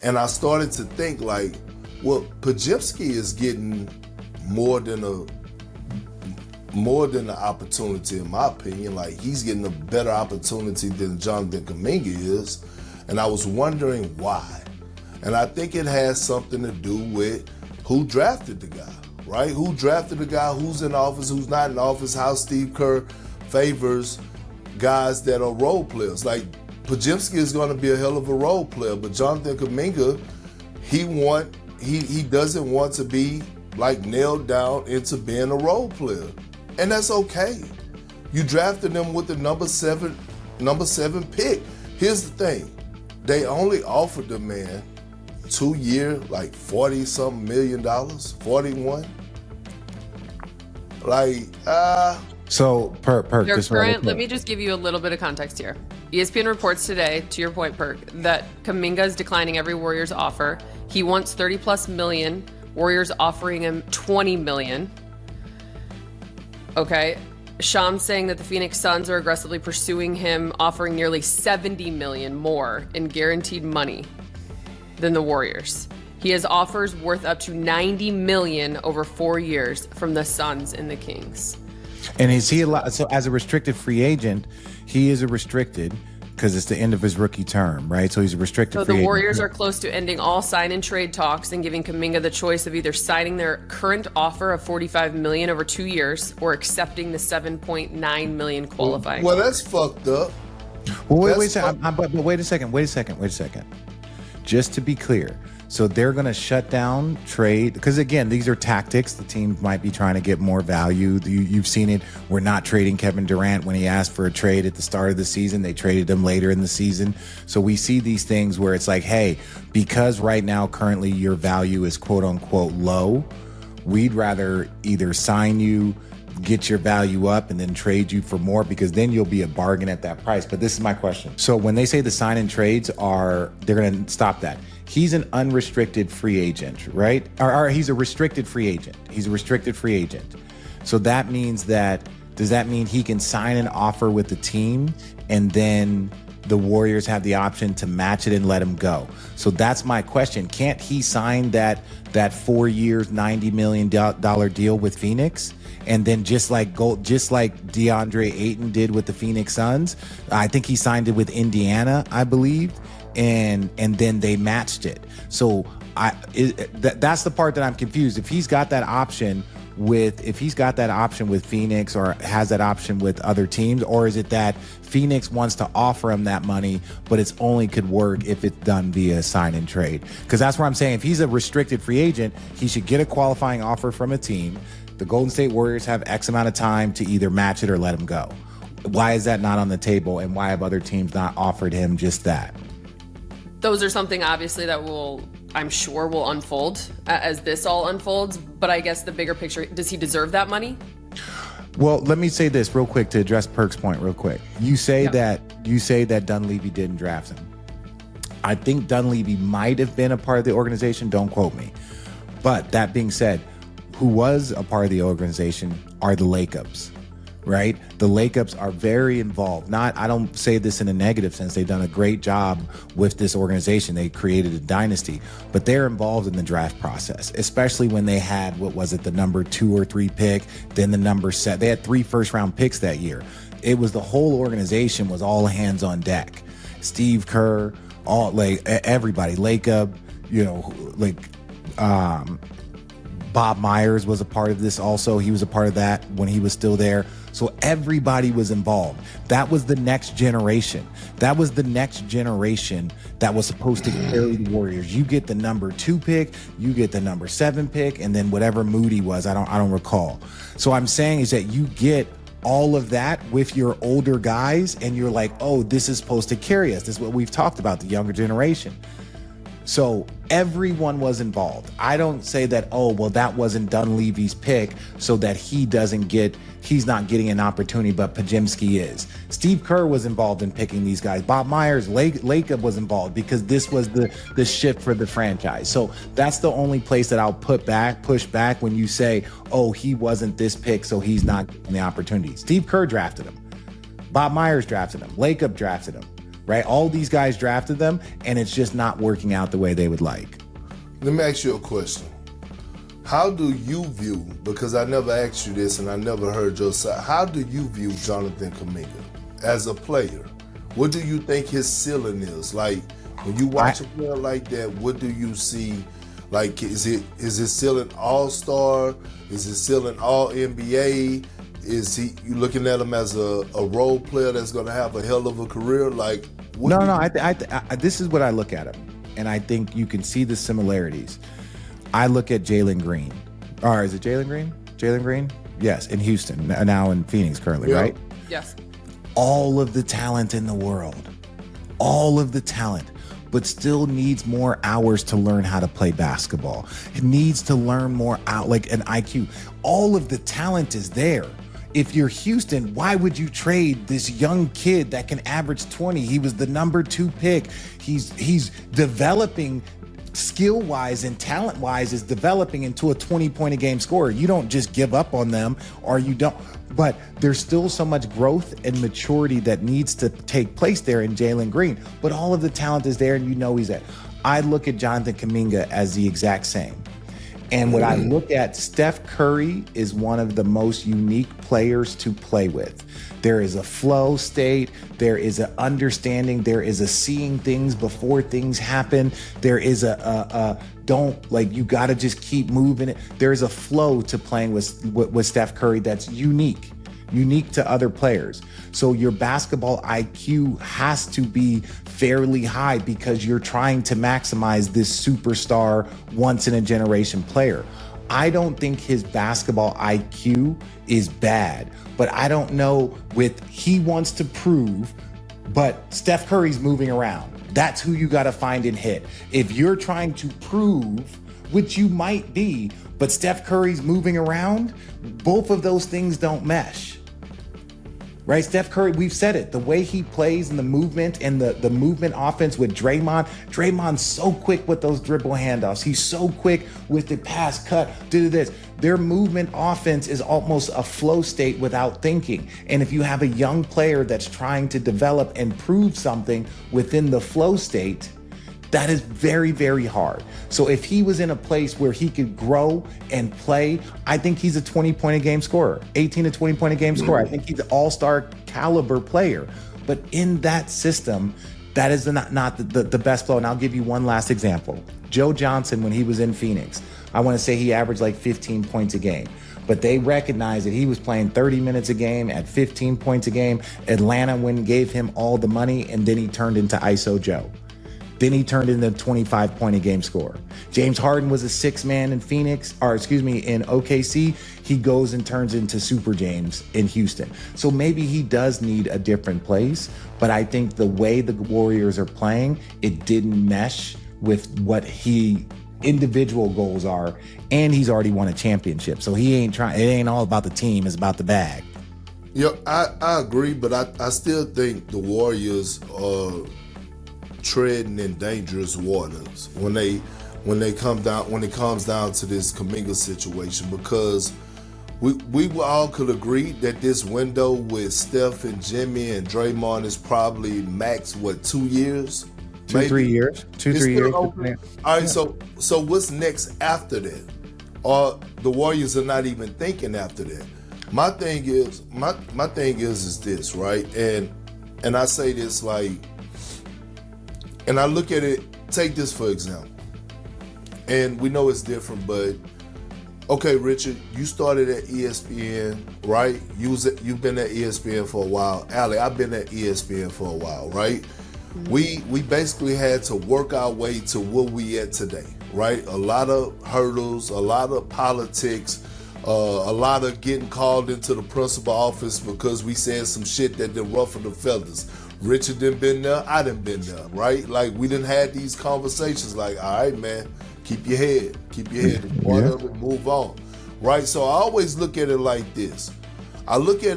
And I started to think like, well, Podziemski is getting more than an opportunity, in my opinion. Like, he's getting a better opportunity than Jonathan Kuminga is. And I was wondering why. And I think it has something to do with who drafted the guy, right? Who drafted the guy, who's in office, who's not in office, how Steve Kerr favors guys that are role players. Like, Podziemski is going to be a hell of a role player, but Jonathan Kuminga, he doesn't want to be like nailed down into being a role player, and that's okay. You drafted him with the number seven pick. Here's the thing: they only offered the man 2 year, like $40-something million, 41. So, Perk, let me just give you a little bit of context here. ESPN reports today, to your point, Perk, that Kuminga is declining every Warriors offer. He wants $30+ million. Warriors offering him $20 million. Okay. Shams saying that the Phoenix Suns are aggressively pursuing him, offering nearly $70 million more in guaranteed money than the Warriors. He has offers worth up to $90 million over 4 years from the Suns and the Kings. And is he allowed? So as a restricted free agent, he is a restricted because it's the end of his rookie term, right? So he's a restricted free agent. So the Warriors are close to ending all sign and trade talks and giving Kuminga the choice of either signing their current offer of $45 million over 2 years or accepting the $7.9 million qualifying. Well, that's fucked up. Well, wait a second. Just to be clear, so they're going to shut down trade because, again, these are tactics. The team might be trying to get more value. You've seen it. We're not trading Kevin Durant when he asked for a trade at the start of the season. They traded him later in the season. So we see these things where it's like, hey, because right now currently your value is quote unquote low, we'd rather either sign you, get your value up, and then trade you for more because then you'll be a bargain at that price. But this is my question. So when they say the sign and trades they're going to stop that. He's an unrestricted free agent, right? Or he's a restricted free agent. He's a restricted free agent. So that means does that mean he can sign an offer with the team and then the Warriors have the option to match it and let him go? So that's my question. Can't he sign that 4 years, $90 million deal with Phoenix? And then just like DeAndre Ayton did with the Phoenix Suns, I think he signed it with Indiana, I believe. And then they matched it. So that's the part that I'm confused. If he's got that option with Phoenix or has that option with other teams, or is it that Phoenix wants to offer him that money, but it's only could work if it's done via sign and trade? Because that's where I'm saying if he's a restricted free agent, he should get a qualifying offer from a team. The Golden State Warriors have X amount of time to either match it or let him go. Why is that not on the table, and why have other teams not offered him just that? Those are something obviously that I'm sure will unfold as this all unfolds. But I guess the bigger picture, does he deserve that money? Well, let me say this real quick to address Perk's point real quick. You say that Dunleavy didn't draft him. I think Dunleavy might have been a part of the organization. Don't quote me. But that being said, who was a part of the organization are the Lakeups. Right? The Lakeups are very involved. I don't say this in a negative sense. They've done a great job with this organization. They created a dynasty, but they're involved in the draft process, especially when they had, the number 2 or 3 pick, then the number 7. They had 3 first-round picks that year. It was the whole organization was all hands on deck. Steve Kerr, everybody, Lakeup, Bob Myers was a part of this also. He was a part of that when he was still there. So everybody was involved. That was the next generation. That was supposed to carry the Warriors. You get the number 2 pick, you get the number 7 pick, and then whatever Moody was, I don't recall. So I'm saying is that you get all of that with your older guys, and you're like, oh, this is supposed to carry us. This is what we've talked about, the younger generation. So everyone was involved. I don't say that, that wasn't Dunleavy's pick so that he's not getting an opportunity, but Podziemski is. Steve Kerr was involved in picking these guys. Bob Myers, Lakeup was involved because this was the shift for the franchise. So that's the only place that I'll push back when you say, he wasn't this pick, so he's not getting the opportunity. Steve Kerr drafted him. Bob Myers drafted him. Lakeup drafted him. right? All these guys drafted them, and it's just not working out the way they would like. Let me ask you a question. How do you view, because I never asked you this and I never heard your side, how do you view Jonathan Kuminga as a player? What do you think his ceiling is? Like, when you watch a player like that, what do you see? Like, is his ceiling all-star? Is his ceiling all-NBA? Is you looking at him as a role player that's going to have a hell of a career? Like, no. This is what I look at him, and I think you can see the similarities. I look at Jalen Green. Or is it Jalen Green? Jalen Green? Yes, in Houston, now in Phoenix currently, right? Yes. All of the talent in the world. All of the talent. But still needs more hours to learn how to play basketball. It needs to learn more like an IQ. All of the talent is there. If you're Houston, why would you trade this young kid that can average 20? He was the number 2 pick. He's developing skill-wise and talent-wise, is developing into a 20-point-a-game scorer. You don't just give up on them, or you don't. But there's still so much growth and maturity that needs to take place there in Jalen Green. But all of the talent is there, and you know he's there. I look at Jonathan Kuminga as the exact same. And when I look at Steph Curry is one of the most unique players to play with. There is a flow state. There is an understanding. There is a seeing things before things happen. There is you got to just keep moving it. There is a flow to playing with Steph Curry that's unique to other players. So your basketball IQ has to be fairly high because you're trying to maximize this superstar, once in a generation player. I don't think his basketball IQ is bad, but I don't know he wants to prove, but Steph Curry's moving around. That's who you got to find and hit. If you're trying to prove, which you might be, but Steph Curry's moving around, both of those things don't mesh. Right? Steph Curry, we've said it, the way he plays and the movement and the movement offense with Draymond's so quick with those dribble handoffs. He's so quick with the pass cut, do this. Their movement offense is almost a flow state without thinking. And if you have a young player that's trying to develop and prove something within the flow state, that is very, very hard. So if he was in a place where he could grow and play, I think he's a 20-point-a-game scorer, 18 to 20-point-a-game scorer. I think he's an all-star caliber player. But in that system, that is not the best flow. And I'll give you one last example. Joe Johnson, when he was in Phoenix, I want to say he averaged like 15 points a game. But they recognized that he was playing 30 minutes a game at 15 points a game. Atlanta gave him all the money, and then he turned into ISO Joe. Then he turned into a 25-point-a-game scorer. James Harden was a 6-man in in OKC. He goes and turns into Super James in Houston. So maybe he does need a different place, but I think the way the Warriors are playing, it didn't mesh with what individual goals are, and he's already won a championship. So he ain't trying. It ain't all about the team. It's about the bag. Yeah, I agree, but I still think the Warriors are treading in dangerous waters when it comes down to this Kuminga situation, because we all could agree that this window with Steph and Jimmy and Draymond is probably max 2 years, 3 years, 3 years. All right, so what's next after that? Or the Warriors are not even thinking after that. My thing is this, right? And I say this like. And I look at it, take this for example. And we know it's different, but okay, Richard, you started at ESPN, right? You've been at ESPN for a while. Allie, I've been at ESPN for a while, right? Mm-hmm. We basically had to work our way to where we at today, right? A lot of hurdles, a lot of politics, a lot of getting called into the principal office because we said some shit that done ruffled the feathers. Richard done been there, I done been there, right? Like, we done had these conversations like, all right, man, keep your head, part of it, move on, right? So I always look at it like this. I look at